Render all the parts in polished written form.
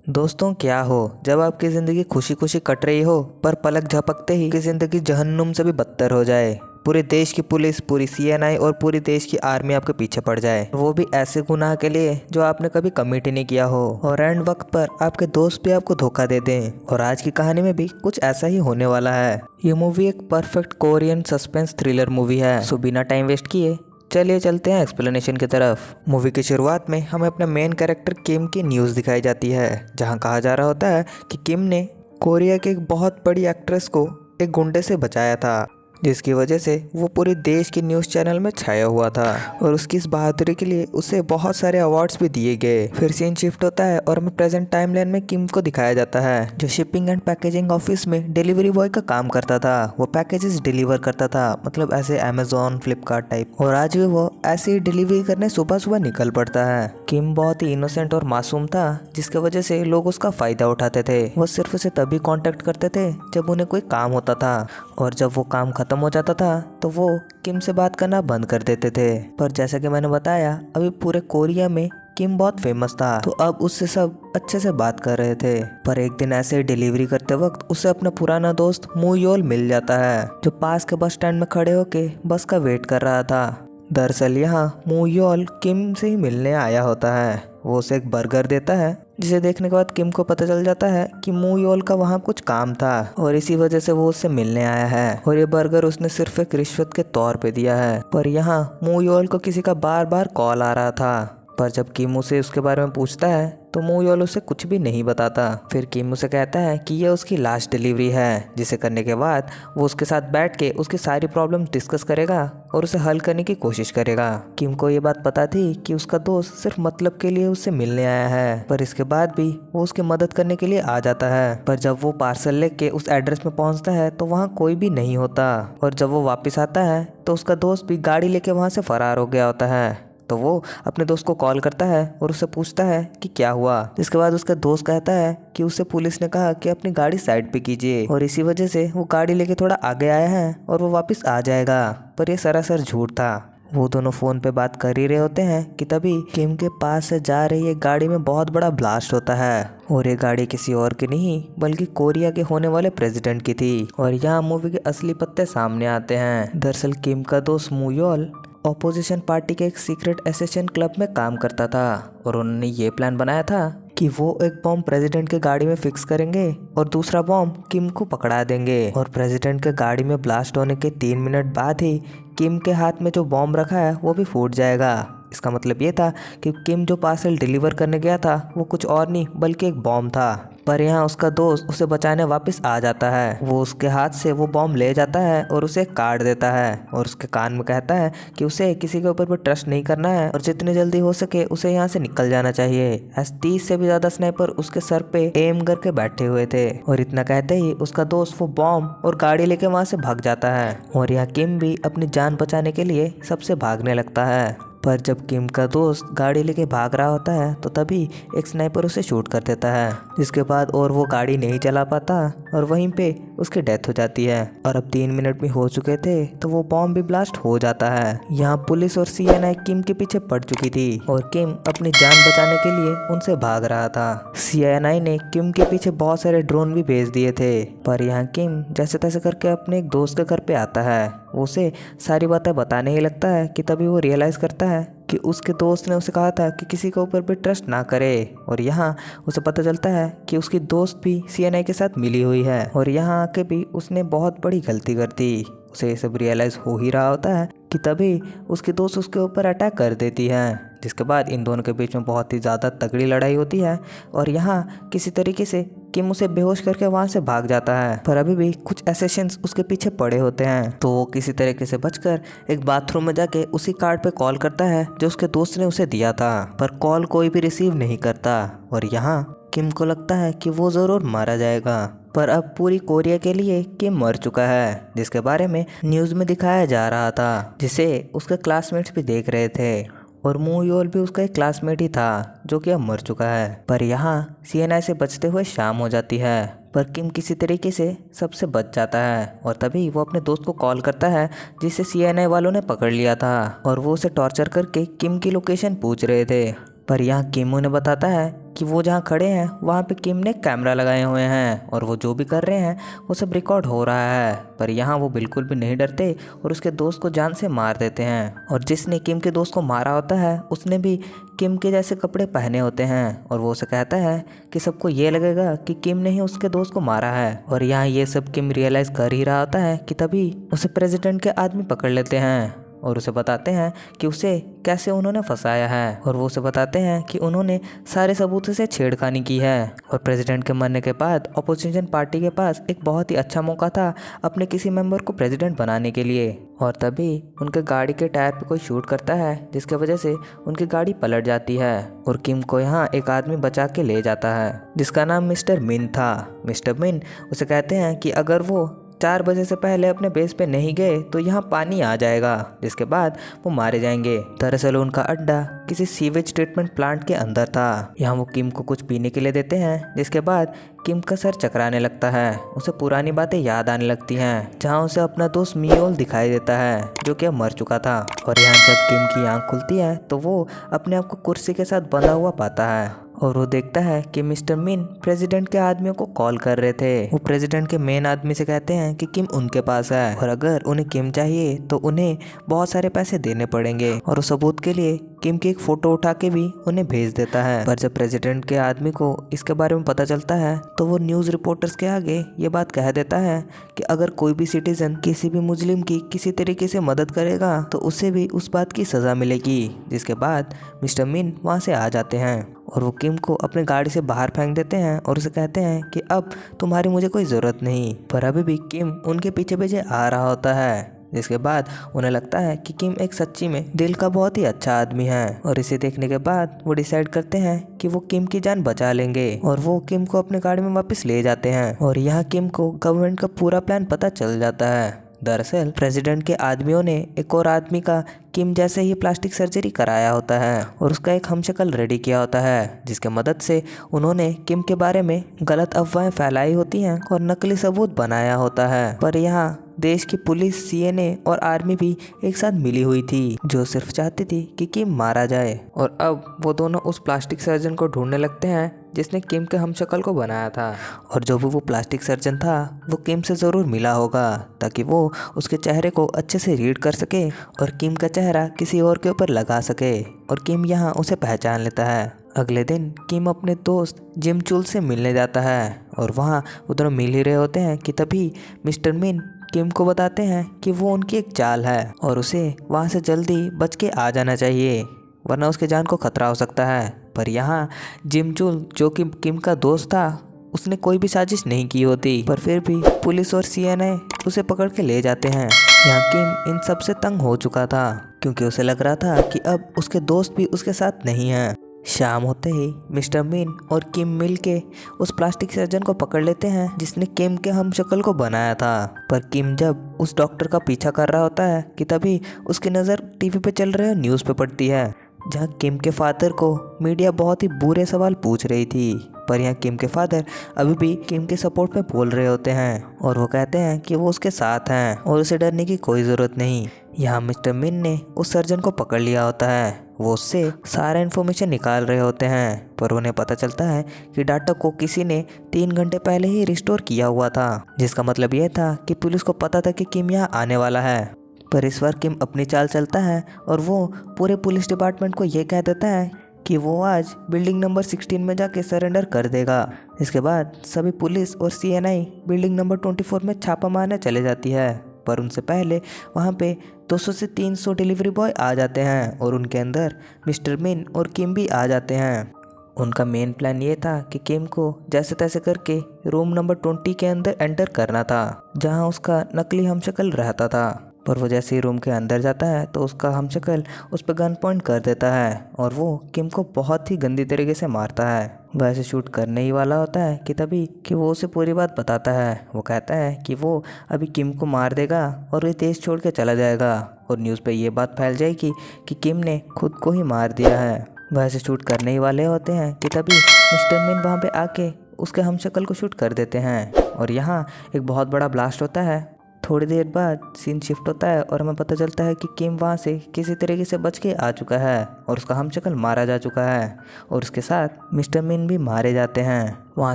दोस्तों क्या हो जब आपकी ज़िंदगी खुशी खुशी कट रही हो पर पलक झपकते ही की ज़िंदगी जहन्नुम से भी बदतर हो जाए। पूरे देश की पुलिस, पूरी सीएनआई और पूरी देश की आर्मी आपके पीछे पड़ जाए, वो भी ऐसे गुनाह के लिए जो आपने कभी कमिट ही नहीं किया हो, और एंड वक्त पर आपके दोस्त भी आपको धोखा दे दें। और आज की कहानी में भी कुछ ऐसा ही होने वाला है। ये मूवी एक perfect Korean suspense thriller movie है। सो बिना टाइम वेस्ट किए चलिए चलते हैं एक्सप्लेनेशन की तरफ। मूवी की शुरुआत में हमें अपने मेन कैरेक्टर किम की न्यूज़ दिखाई जाती है, जहां कहा जा रहा होता है कि किम ने कोरिया के एक बहुत बड़ी एक्ट्रेस को एक गुंडे से बचाया था, जिसकी वजह से वो पूरे देश के न्यूज़ चैनल में छाया हुआ था और उसकी इस बहादुरी के लिए उसे बहुत सारे अवार्ड्स भी दिए गए। फिर सीन शिफ्ट होता है और हमें प्रेजेंट टाइमलाइन में किम को दिखाया जाता है, जो शिपिंग एंड पैकेजिंग ऑफिस में डिलीवरी बॉय का काम करता था। वो पैकेजेस डिलीवर करता था, मतलब ऐसे अमेजोन, फ्लिपकार्ट टाइप। और आज भी वो ऐसे ही डिलीवरी करने सुबह सुबह निकल पड़ता है। किम बहुत ही इनोसेंट और मासूम था, जिसकी वजह से लोग उसका फायदा उठाते थे। वो सिर्फ उसे तभी कांटेक्ट करते थे जब उन्हें कोई काम होता था, और जब वो काम खत्म हो जाता था तो वो किम से बात करना बंद कर देते थे। पर जैसा कि मैंने बताया, अभी पूरे कोरिया में किम बहुत फेमस था, तो अब उससे सब अच्छे से बात कर रहे थे। पर एक दिन ऐसे ही डिलीवरी करते वक्त उसे अपना पुराना दोस्त मूयोल मिल जाता है, जो पास के बस स्टैंड में खड़े होके बस का वेट कर रहा था। दरअसल यहाँ मूयोल किम से ही मिलने आया होता है। वो उसे एक बर्गर देता है, जिसे देखने के बाद किम को पता चल जाता है कि मूयोल का वहाँ कुछ काम था और इसी वजह से वो उससे मिलने आया है, और ये बर्गर उसने सिर्फ एक रिश्वत के तौर पे दिया है। पर यहाँ मूयोल को किसी का बार बार कॉल आ रहा था, पर जब किम उसे उसके बारे में पूछता है तो मूयोल उसे कुछ भी नहीं बताता। फिर किम उसे कहता है कि यह उसकी लास्ट डिलीवरी है, जिसे करने के बाद वो उसके साथ बैठ के उसकी सारी प्रॉब्लम डिस्कस करेगा और उसे हल करने की कोशिश करेगा। किम को ये बात पता थी कि उसका दोस्त सिर्फ मतलब के लिए उससे मिलने आया है, पर इसके बाद भी वो उसकी मदद करने के लिए आ जाता है। पर जब वो पार्सल लेके उस एड्रेस में पहुंचता है तो वहाँ कोई भी नहीं होता, और जब वो वापस आता है तो उसका दोस्त भी गाड़ी लेके वहाँ से फरार हो गया होता है। तो वो अपने दोस्त को कॉल करता है और उससे पूछता है कि क्या हुआ। जिसके बाद उसका दोस्त कहता है कि उसे पुलिस ने कहा कि अपनी गाड़ी साइड पे कीजिए, और इसी वजह से वो गाड़ी लेके थोड़ा आगे आया है और वो वापस आ जाएगा। पर ये सरासर झूठ था। वो दोनों फोन पे बात कर ही रहे होते हैं कि तभी किम के पास से जा रही एक गाड़ी में बहुत बड़ा ब्लास्ट होता है, और ये गाड़ी किसी और की नहीं बल्कि कोरिया के होने वाले प्रेसिडेंट की थी। और यहाँ मूवी के असली पत्ते सामने आते हैं। दरअसल किम का दोस्त मूयोल ऑपोजिशन पार्टी के एक सीक्रेट एसेसिन क्लब में काम करता था, और उन्होंने ये प्लान बनाया था कि वो एक बॉम्ब प्रेसिडेंट के गाड़ी में फिक्स करेंगे और दूसरा बॉम्ब किम को पकड़ा देंगे, और प्रेसिडेंट के गाड़ी में ब्लास्ट होने के 3 मिनट बाद ही किम के हाथ में जो बॉम्ब रखा है वो भी फूट जाएगा। इसका मतलब ये था कि किम जो पार्सल डिलीवर करने गया था वो कुछ और नहीं बल्कि एक बॉम्ब था। पर यहाँ उसका दोस्त उसे बचाने वापस आ जाता है। वो उसके हाथ से वो बॉम्ब ले जाता है और उसे काट देता है, और उसके कान में कहता है कि उसे किसी के ऊपर भी ट्रस्ट नहीं करना है और जितनी जल्दी हो सके उसे यहाँ से निकल जाना चाहिए। ऐसे 30 से भी ज्यादा स्नाइपर उसके सर पे एम करके बैठे हुए थे, और इतना कहते ही उसका दोस्त वो बॉम्ब और गाड़ी लेके वहाँ से भाग जाता है। और यहाँ किम भी अपनी जान बचाने के लिए सबसे भागने लगता है। पर जब किम का दोस्त गाड़ी लेके भाग रहा होता है तो तभी एक स्नाइपर उसे शूट कर देता है, जिसके बाद और वो गाड़ी नहीं चला पाता और वहीं पे उसकी डेथ हो जाती है। और अब 3 मिनट भी हो चुके थे तो वो बॉम्ब भी ब्लास्ट हो जाता है। यहाँ पुलिस और सीएनआई किम के पीछे पड़ चुकी थी और किम अपनी जान बचाने के लिए उनसे भाग रहा था। सीएनआई ने किम के पीछे बहुत सारे ड्रोन भी भेज दिए थे, पर यहाँ किम जैसे तैसे करके अपने एक दोस्त के घर पे आता है। उसे सारी बातें बताने ही लगता है कि तभी वो रियलाइज़ करता है कि उसके दोस्त ने उसे कहा था कि किसी के ऊपर भी ट्रस्ट ना करे, और यहाँ उसे पता चलता है कि उसकी दोस्त भी सीएनआई के साथ मिली हुई है, और यहाँ आके भी उसने बहुत बड़ी गलती कर दी। उसे ये सब रियलाइज़ हो ही रहा होता है कि तभी उसकी दोस्त उसके ऊपर अटैक कर देती है, जिसके बाद इन दोनों के बीच में बहुत ही ज़्यादा तगड़ी लड़ाई होती है। और यहाँ किसी तरीके से किम उसे बेहोश करके वहाँ से भाग जाता है, पर अभी भी कुछ एसेसिन्स उसके पीछे पड़े होते हैं। तो वो किसी तरीके से बचकर एक बाथरूम में जाके उसी कार्ड पे कॉल करता है जो उसके दोस्त ने उसे दिया था, पर कॉल कोई भी रिसीव नहीं करता। और यहाँ किम को लगता है कि वो ज़रूर मारा जाएगा, पर अब पूरी कोरिया के लिए किम मर चुका है, जिसके बारे में न्यूज़ में दिखाया जा रहा था, जिसे उसके क्लासमेट्स भी देख रहे थे। और मूयोल भी उसका एक क्लासमेट ही था जो कि अब मर चुका है। पर यहाँ सीएनआई से बचते हुए शाम हो जाती है, पर किम किसी तरीके से सबसे बच जाता है, और तभी वो अपने दोस्त को कॉल करता है जिसे सीएनआई वालों ने पकड़ लिया था, और वो उसे टॉर्चर करके किम की लोकेशन पूछ रहे थे। पर यहाँ किम उन्हें बताता है कि वो जहाँ खड़े हैं वहाँ पे किम ने कैमरा लगाए हुए हैं और वो जो भी कर रहे हैं वो सब रिकॉर्ड हो रहा है। पर यहाँ वो बिल्कुल भी नहीं डरते और उसके दोस्त को जान से मार देते हैं। और जिसने किम के दोस्त को मारा होता है उसने भी किम के जैसे कपड़े पहने होते हैं और वो उसे कहता है कि सबको ये लगेगा कि किम ने ही उसके दोस्त को मारा है। और यहाँ ये सब किम रियलाइज़ कर ही रहा होता है कि तभी उसे प्रेसिडेंट के आदमी पकड़ लेते हैं और उसे बताते हैं कि उसे कैसे उन्होंने फंसाया है। और वो उसे बताते हैं कि उन्होंने सारे सबूत से छेड़खानी की है। और प्रेसिडेंट के मरने के बाद अपोजिशन पार्टी के पास एक बहुत ही अच्छा मौका था अपने किसी मेंबर को प्रेसिडेंट बनाने के लिए। और तभी उनके गाड़ी के टायर पे कोई शूट करता है जिसकी वजह से उनकी गाड़ी पलट जाती है और किम को यहाँ एक आदमी बचा के ले जाता है जिसका नाम मिस्टर मिन था। मिस्टर मिन उसे कहते हैं कि अगर वो 4 बजे से पहले अपने बेस पे नहीं गए तो यहाँ पानी आ जाएगा, जिसके बाद वो मारे जाएंगे। दरअसल उनका अड्डा किसी सीवेज ट्रीटमेंट प्लांट के अंदर था। यहाँ वो किम को कुछ पीने के लिए देते हैं जिसके बाद किम का सर चकराने लगता है। उसे पुरानी बातें याद आने लगती हैं जहाँ उसे अपना दोस्त मियोल दिखाई देता है जो कि अब मर चुका था। और यहाँ जब किम की आंख खुलती है तो वो अपने आप को कुर्सी के साथ बंधा हुआ पाता है और वो देखता है कि मिस्टर मिन प्रेसिडेंट के आदमियों को कॉल कर रहे थे। वो प्रेसिडेंट के मेन आदमी से कहते हैं कि किम उनके पास है और अगर उन्हें किम चाहिए तो उन्हें बहुत सारे पैसे देने पड़ेंगे। और उस सबूत के लिए किम की एक फ़ोटो उठा के भी उन्हें भेज देता है। पर जब प्रेसिडेंट के आदमी को इसके बारे में पता चलता है तो वो न्यूज़ रिपोर्टर्स के आगे ये बात कह देता है कि अगर कोई भी सिटीजन किसी भी मुस्लिम की किसी तरीके से मदद करेगा तो उसे भी उस बात की सज़ा मिलेगी। जिसके बाद मिस्टर मिन वहाँ से आ जाते हैं और वो किम को अपनी गाड़ी से बाहर फेंक देते हैं और उसे कहते हैं कि अब तुम्हारी मुझे कोई ज़रूरत नहीं। पर अभी भी किम उनके पीछे पीछे आ रहा होता है। जिसके बाद उन्हें लगता है कि किम एक सच्ची में दिल का बहुत ही अच्छा आदमी है। और इसे देखने के बाद वो डिसाइड करते हैं कि वो किम की जान बचा लेंगे और वो किम को अपने गाड़ी में वापस ले जाते हैं। और यहाँ किम को गवर्नमेंट का पूरा प्लान पता चल जाता है। दरअसल प्रेसिडेंट के आदमियों ने एक और आदमी का किम जैसे ही प्लास्टिक सर्जरी कराया होता है और उसका एक हमशक्ल रेडी किया होता है जिसके मदद से उन्होंने किम के बारे में गलत अफवाहें फैलाई होती हैं और नकली सबूत बनाया होता है। पर यहाँ देश की पुलिस, सीएनए और आर्मी भी एक साथ मिली हुई थी जो सिर्फ चाहती थी कि किम मारा जाए। और अब वो दोनों उस प्लास्टिक सर्जन को ढूंढने लगते हैं जिसने किम के हमशक्ल को बनाया था। और जो भी वो प्लास्टिक सर्जन था वो किम से ज़रूर मिला होगा ताकि वो उसके चेहरे को अच्छे से रीड कर सके और किम का चेहरा किसी और के ऊपर लगा सके। और किम यहाँ उसे पहचान लेता है। अगले दिन किम अपने दोस्त जिम चुल से मिलने जाता है और वहाँ वो दोनों मिल ही रहे होते हैं कि तभी मिस्टर मिन किम को बताते हैं कि वो उनकी एक चाल है और उसे वहाँ से जल्दी बच के आ जाना चाहिए वरना उसके जान को खतरा हो सकता है। पर यहाँ जिम चुल जो कि किम का दोस्त था उसने कोई भी साजिश नहीं की होती, पर फिर भी पुलिस और सीएनए उसे पकड़ के ले जाते हैं। यहाँ किम इन सब से तंग हो चुका था क्योंकि उसे लग रहा था कि अब उसके दोस्त भी उसके साथ नहीं हैं। शाम होते ही मिस्टर मिन और किम मिलके उस प्लास्टिक सर्जन को पकड़ लेते हैं जिसने किम के हमशक्ल को बनाया था। पर किम जब उस डॉक्टर का पीछा कर रहा होता है कि तभी उसकी नज़र टीवी पे चल रहे न्यूज़ पे पड़ती है जहाँ किम के फादर को मीडिया बहुत ही बुरे सवाल पूछ रही थी। पर यहाँ किम के फादर अभी भी किम के सपोर्ट में बोल रहे होते हैं और वो कहते हैं कि वो उसके साथ हैं और उसे डरने की कोई ज़रूरत नहीं। यहाँ मिस्टर मिन ने उस सर्जन को पकड़ लिया होता है। वो उससे सारा इन्फॉर्मेशन निकाल रहे होते हैं पर उन्हें पता चलता है कि डाटा को किसी ने 3 घंटे पहले ही रिस्टोर किया हुआ था, जिसका मतलब ये था कि पुलिस को पता था कि किम यहाँ आने वाला है। पर इस बार किम अपनी चाल चलता है और वो पूरे पुलिस डिपार्टमेंट को ये कह देता है कि वो आज बिल्डिंग नंबर 16 में जाके सरेंडर कर देगा। इसके बाद सभी पुलिस और सीएनआई बिल्डिंग नंबर 24 में छापा मारने चले जाती है। पर उनसे पहले वहाँ पे 200 से 300 डिलीवरी बॉय आ जाते हैं और उनके अंदर मिस्टर मिन और किम भी आ जाते हैं। उनका मेन प्लान ये था कि किम को जैसे तैसे करके रूम नंबर 20 के अंदर एंटर करना था जहाँ उसका नकली हमशक्ल रहता था। पर वो जैसे ही रूम के अंदर जाता है तो उसका हमशक्ल उस पर गन पॉइंट कर देता है और वो किम को बहुत ही गंदी तरीके से मारता है। वह ऐसे शूट करने ही वाला होता है कि तभी कि वो उसे पूरी बात बताता है। वो कहता है कि वो अभी किम को मार देगा और ये देश छोड़ के चला जाएगा और न्यूज़ पे ये बात फैल जाएगी कि किम ने खुद को ही मार दिया है। वह ऐसे शूट करने ही वाले होते हैं कि तभी मिस्टर मिन वहाँ पे आके उसके हमशक्ल को शूट कर देते हैं और यहाँ एक बहुत बड़ा ब्लास्ट होता है। थोड़ी देर बाद सीन शिफ्ट होता है और हमें पता चलता है कि किम वहाँ से किसी तरीके से बच के आ चुका है और उसका हमशक्ल मारा जा चुका है और उसके साथ मिस्टर मिन भी मारे जाते हैं। वहाँ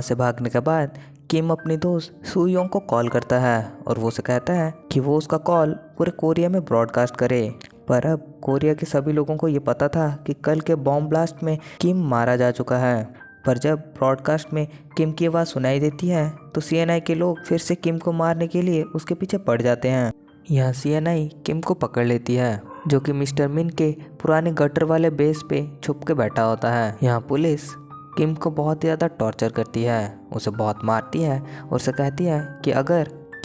से भागने के बाद किम अपनी दोस्त सू योंग को कॉल करता है और वो उसे कहता है कि वो उसका कॉल पूरे कोरिया में ब्रॉडकास्ट करे। पर अब कोरिया के सभी लोगों को ये पता था कि कल के बॉम्ब ब्लास्ट में किम मारा जा चुका है। पर जब ब्रॉडकास्ट में किम की आवाज़ सुनाई देती है तो सीएनआई के लोग फिर से किम को मारने के लिए उसके पीछे पड़ जाते हैं। यहाँ सीएनआई किम को पकड़ लेती है जो कि मिस्टर मिन के पुराने गटर वाले बेस पे छुप के बैठा होता है। यहाँ पुलिस किम को बहुत ज़्यादा टॉर्चर करती है, उसे बहुत मारती है और उसे कहती है कि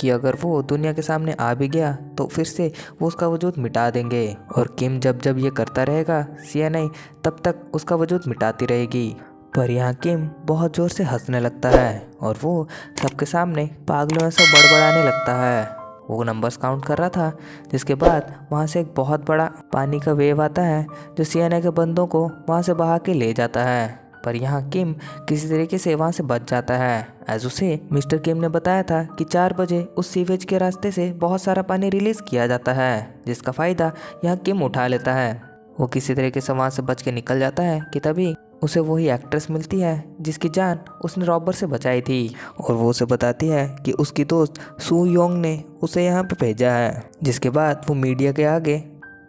अगर वो दुनिया के सामने आ भी गया तो फिर से वो उसका वजूद मिटा देंगे और किम जब ये करता रहेगा सीएनआई तब तक उसका वजूद मिटाती रहेगी। पर यहाँ किम बहुत ज़ोर से हंसने लगता है और वो सबके सामने पागलों से बड़बड़ाने लगता है। वो नंबर्स काउंट कर रहा था जिसके बाद वहाँ से एक बहुत बड़ा पानी का वेव आता है जो सीएनआई के बंदों को वहाँ से बहा के ले जाता है। पर यहाँ किम किसी तरीके से वहाँ से बच जाता है एज उसे मिस्टर किम ने बताया था कि 4 बजे उस सीवेज के रास्ते से बहुत सारा पानी रिलीज़ किया जाता है जिसका फ़ायदा यहाँ किम उठा लेता है। वो किसी तरीके से वहाँ से बच के निकल जाता है कि तभी उसे वही एक्ट्रेस मिलती है जिसकी जान उसने रॉबर से बचाई थी और वो उसे बताती है कि उसकी दोस्त सू योंग ने उसे यहाँ पे भेजा है। जिसके बाद वो मीडिया के आगे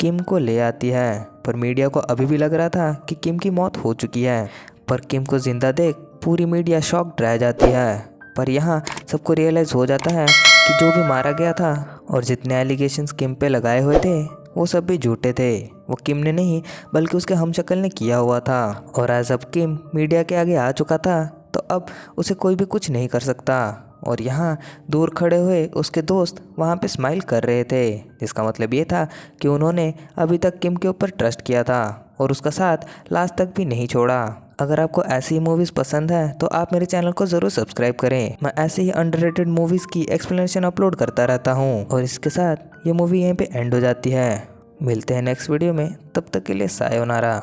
किम को ले आती है। पर मीडिया को अभी भी लग रहा था कि किम की मौत हो चुकी है, पर किम को जिंदा देख पूरी मीडिया शॉक्ड रह जाती है। पर यहाँ सबको रियलाइज़ हो जाता है कि जो भी मारा गया था और जितने एलिगेशंस किम पे लगाए हुए थे वो सब भी झूठे थे। वो किम ने नहीं बल्कि उसके हमशक्ल ने किया हुआ था और आज अब किम मीडिया के आगे आ चुका था तो अब उसे कोई भी कुछ नहीं कर सकता। और यहाँ दूर खड़े हुए उसके दोस्त वहाँ पे स्माइल कर रहे थे जिसका मतलब ये था कि उन्होंने अभी तक किम के ऊपर ट्रस्ट किया था और उसका साथ लास्ट तक भी नहीं छोड़ा। अगर आपको ऐसी मूवीज़ पसंद है तो आप मेरे चैनल को ज़रूर सब्सक्राइब करें। मैं ऐसे ही अंडररेटेड मूवीज़ की एक्सप्लेनेशन अपलोड करता रहता हूँ। और इसके साथ ये मूवी यहीं पे एंड हो जाती है। मिलते हैं नेक्स्ट वीडियो में, तब तक के लिए सायोनारा।